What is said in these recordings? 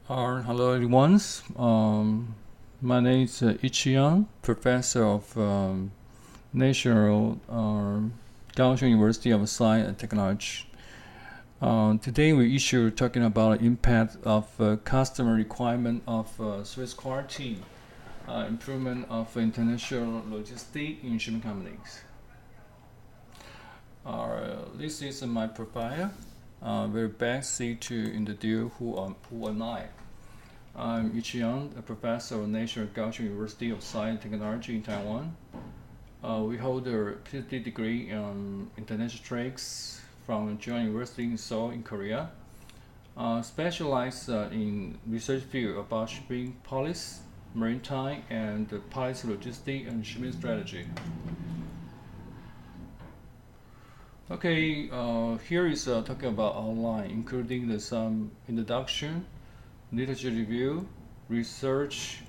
Hello everyone. My name is Yi-Chih Yang, professor of National Kaohsiung University of Science and Technology. Today we issue talking about the impact of customer requirement of Swiss quality, improvement of international logistics in shipping companies. This is my profile. Very basic to introduce who am I. I'm Yi-Chih Yang, a professor of National Kaohsiung University of Science and Technology in Taiwan. We hold a PhD degree in international trade from Joint University in Seoul in Korea. Specialized in research field about shipping policy, maritime, and policy logistics and shipping strategy. Okay, here is talking about outline, including some introduction, literature review, research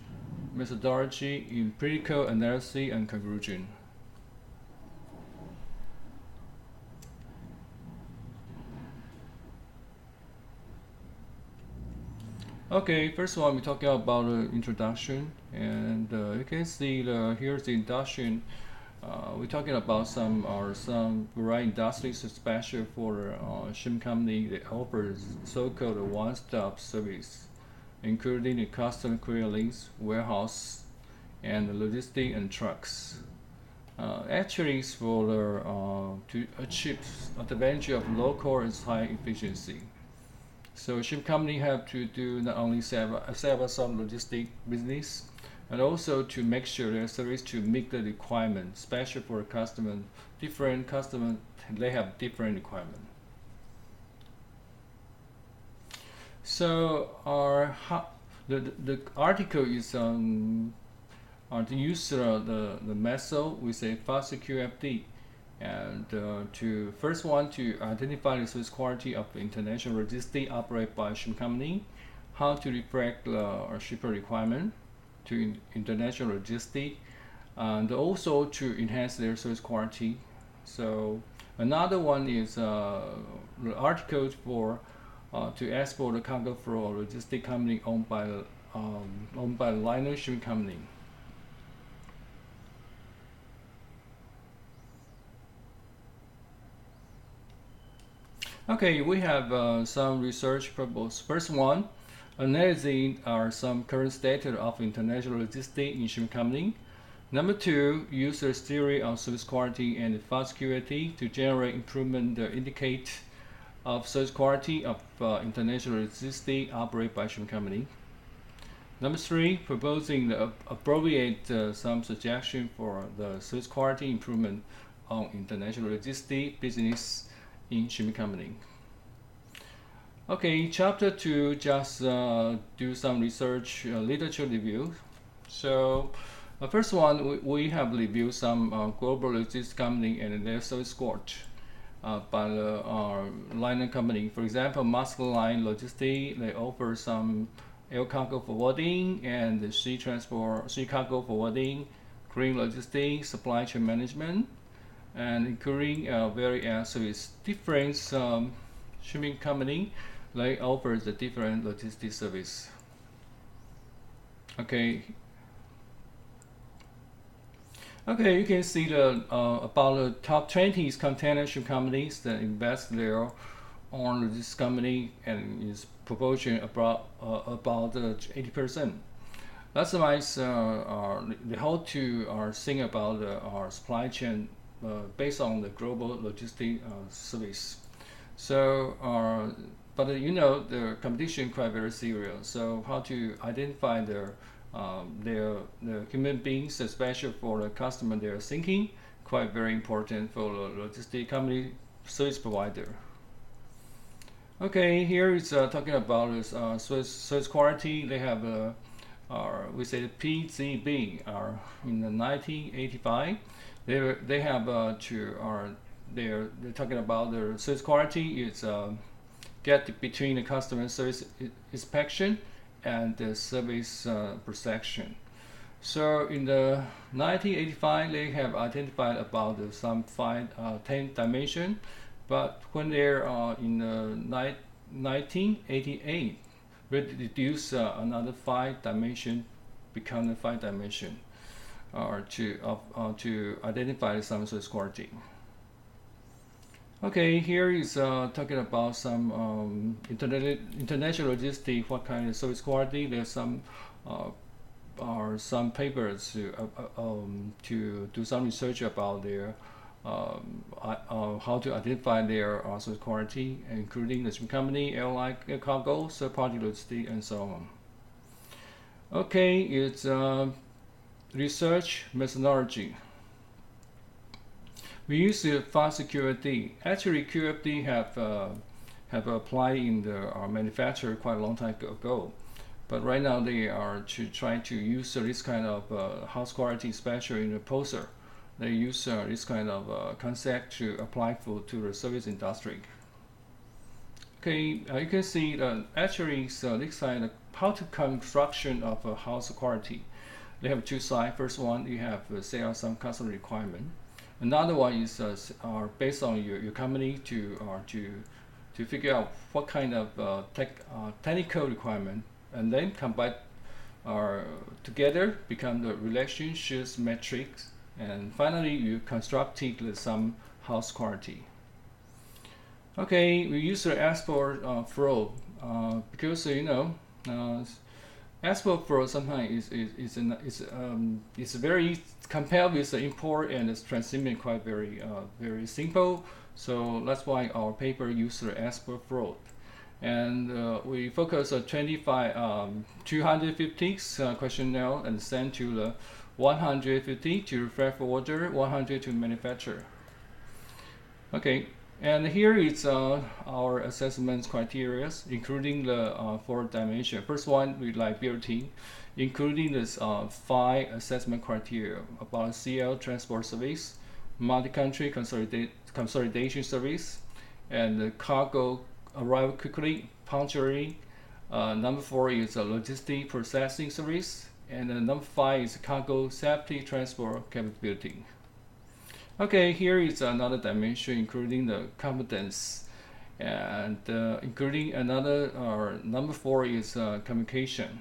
methodology, empirical analysis, and conclusion. Okay, first of all, we're talking about the introduction, and you can see here's the introduction. We're talking about some variety industries, especially for shipping company that offers so-called one-stop service, including the custom clearance, warehouse, and the logistics and trucks. Actually, it's for to achieve advantage of low cost and high efficiency. So ship company have to do not only save some logistic business, and also to make sure their service to meet the requirement, especially for customer. Different customer they have different requirement. So the article is to use the method we say fast QFD, and to first one to identify the service quality of the international logistics operated by shipping company, how to reflect the shipper requirement to international logistics, and also to enhance their service quality. So another one is the article for to export the cargo for a logistic company owned by the liner shipping company. Okay, we have some research purpose. First one, analyzing some current status of international logistics in shipping company. Number two, users theory on service quality and fast QAT to generate improvement indicate of service quality of international logistics operated by shipping company. Number three, proposing the appropriate some suggestion for the service quality improvement on international logistics business in shipping company. Okay, chapter 2 just do some research literature review. So first one, we have reviewed some global logistics company and their service score by the liner company. For example, Maersk Line Logistics, they offer some air cargo forwarding and the sea cargo forwarding, green logistics, supply chain management, and including various service. Different shipping company, they offer the different logistics service. Okay. Okay, you can see the about the top 20 container ship companies that invest there on this company, and is proportion about 80%. That's why the whole to think about our supply chain based on the global logistic service. So, but you know the competition quite very serious. So how to identify their human beings, especially for the customer they're thinking, quite very important for the logistic company service provider. Okay, here is talking about this service quality. They have we say the PZB in the 1985. They have they're talking about the service quality is get between the customer service inspection and the service perception. So in the 1985, they have identified about some 10 dimension, but when they're in the 1988, reduce another 5 dimension, become the 5 dimension, to identify some service quality. Okay, here is talking about some international logistics. What kind of service quality? There's some papers to do some research about their how to identify their service quality, including the shipping company, airline, air cargo, third-party logistics, and so on. Okay, it's research methodology. We use fast QFD. Actually, QFD have applied in the manufacturer quite a long time ago, but right now they are trying to use this kind of house quality, especially in the poster. They use this kind of concept to apply to the service industry. Okay, you can see that actually this kind how to construction of a house quality. They have 2 sides. First one, you have set out some customer requirement. Another one is based on your company to figure out what kind of technical requirement, and then combine together become the relationships metrics, and finally you constructed some house quality. Okay, we use the export flow because export flow sometimes is very compared with the import and the transshipment quite very simple. So that's why our paper uses the export flow, and we focus on 250 questionnaire and send to the 150 to freight forwarder, 100 to manufacturer. Okay. And here is our assessment criteria, including the 4 dimensions. First one, reliability, including this 5 assessment criteria about CL transport service, multi-country consolidation service, and the cargo arrival quickly, punctually. Number 4 is a logistic processing service, and number 5 is cargo safety transport capability. Okay, here is another dimension, including the competence, and including another number 4 is communication.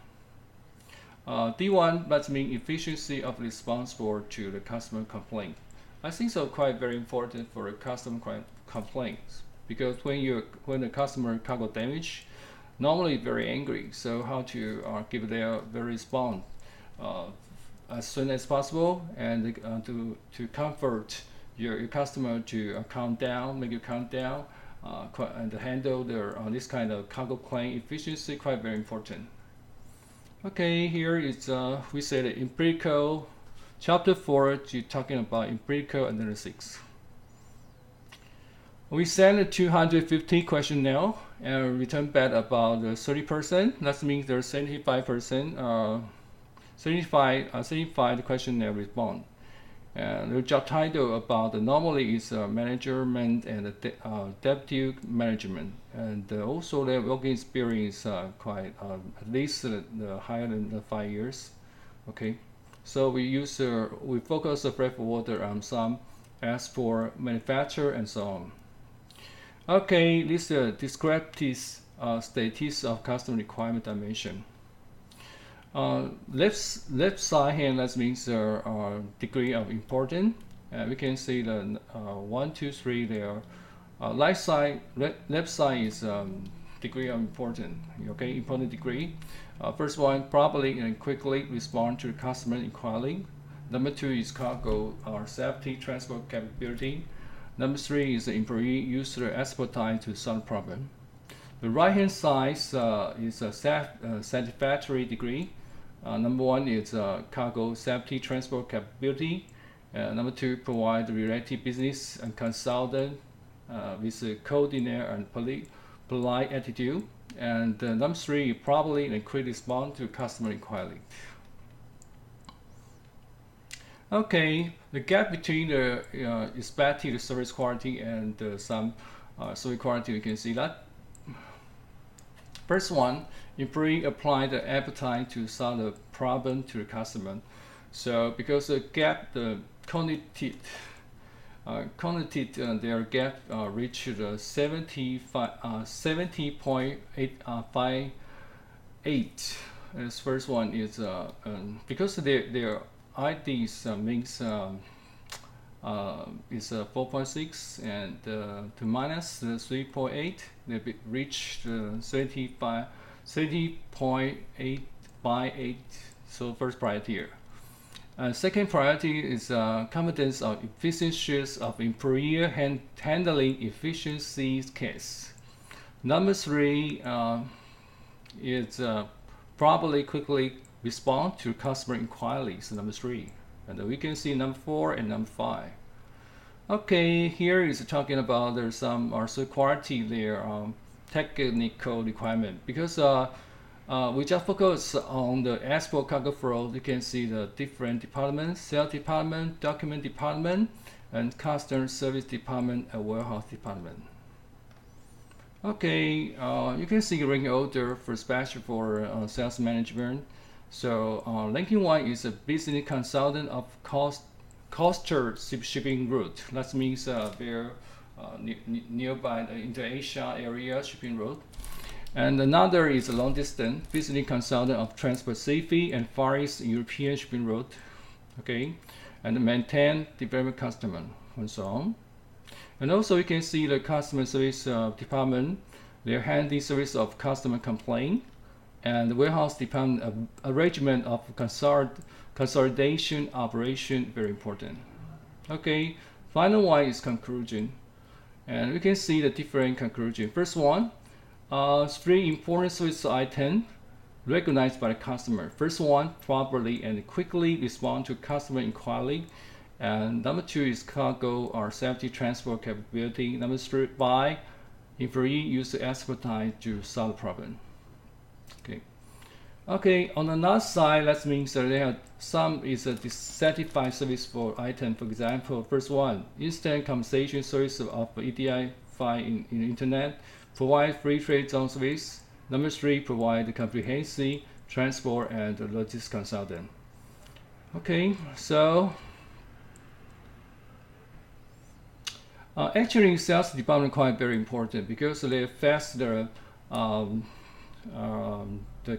D1, that means efficiency of response to the customer complaint. I think so quite very important for the customer complaints, because when the customer cargo damage, normally very angry. So how to give their response as soon as possible, and to comfort your customer to calm down, make you calm down, and to handle this kind of cargo claim efficiency quite very important. Okay, here is we say the empirical chapter 4 to talking about empirical analytics. We send a 250 questionnaire and return back about 30%. That means there's 75%. 75 questionnaire respond. The job title about normally is management and deputy management, and also their working experience quite at least higher than 5 years. Okay, so we focus the freight forwarder on some as for manufacturer and so on. Okay, this descriptive status of customer requirement dimension. Left side hand, that means degree of importance. We can see the 1, 2, 3 there. Left side is degree of importance. Okay, important degree. First one, properly and quickly respond to customer inquiry. Number 2 is cargo safety transport capability. Number 3 is the employee user expertise to solve problem. The right hand side is a satisfactory degree. Number 1 is cargo safety transport capability. Number 2, provide related business and consultant with a coordinator and polite attitude. And number 3, properly and quick respond to customer inquiry. Okay, the gap between the expected service quality and some service quality, you can see that. First one, employee apply the appetite to solve the problem to the customer. So because the gap, the cognitive their gap reached 70.85 8. This first one is because their IDs means is 4.6 and to minus 3.8, they reach 30.8 by 8. So first priority here. Second priority is competence of efficiencies of employee handling efficiency case. Number 3 is probably quickly respond to customer inquiries. Number 3, and we can see number 4 and number 5. Okay, here is talking about there's some also quality there, technical requirement, because we just focus on the export cargo flow. You can see the different departments: sales department, document department, and customer service department, and warehouse department. Okay, you can see ranking order for special for sales management. So ranking 1 is a business consultant of coastal shipping route. That means they're nearby the inter-Asia area shipping route. And another is a long distance business consultant of transport safety and Far East European shipping route. Okay, and maintain development customer and so on. And also you can see the customer service department. They're handling service of customer complaint, and the warehouse department arrangement of consolidation operation, very important. Okay, final one is conclusion, and we can see the different conclusion. First one, 3 important service items recognized by the customer. First one, properly and quickly respond to customer inquiry. And number 2 is cargo or safety transport capability. Number 3, by employee use expertise to solve the problem. Okay, on another side, that means that they have some is a dissatisfied service for item. For example, first one, instant compensation service of EDI file in internet, provide free trade zone service. Number 3, provide comprehensive transport and logistics consultant. Okay, so actually, sales department quite very important because they affect the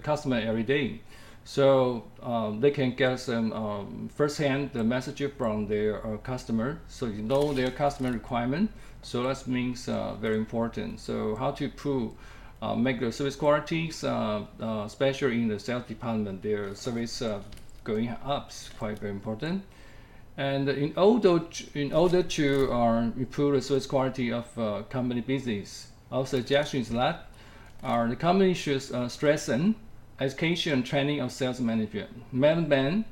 customer every day. So they can get some first-hand the message from their customer, so you know their customer requirement. So that means very important. So how to improve, make the service qualities, especially in the sales department, their service going up is quite very important. And in order to improve the service quality of company business, our suggestion is that the company should strengthen education and training of sales management,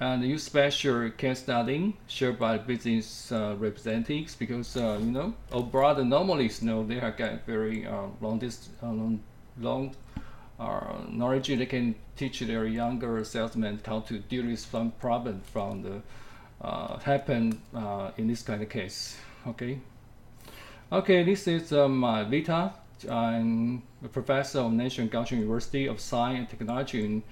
and use special case study shared by business representatives, because you know, abroad normally they have got very long knowledge. They can teach their younger salesmen how to deal with some problem from the happen in this kind of case. Okay, this is my Vita. I'm a professor of National Kaohsiung University of Science and Technology in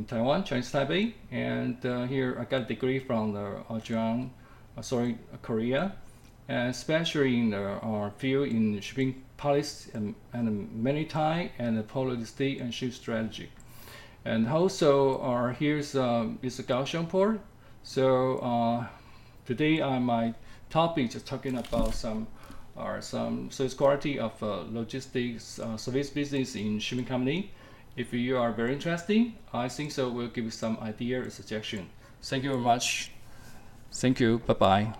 Taiwan, Chinese Taipei, and here I got a degree from the Korea, and especially in the field in shipping policy and maritime and policy and ship strategy. And also here's is the Kaohsiung port. So today my topic is talking about some service quality of logistics service business in shipping company. If you are very interested, I think so we'll give you some idea or suggestion. Thank you very much. Thank you. Bye bye.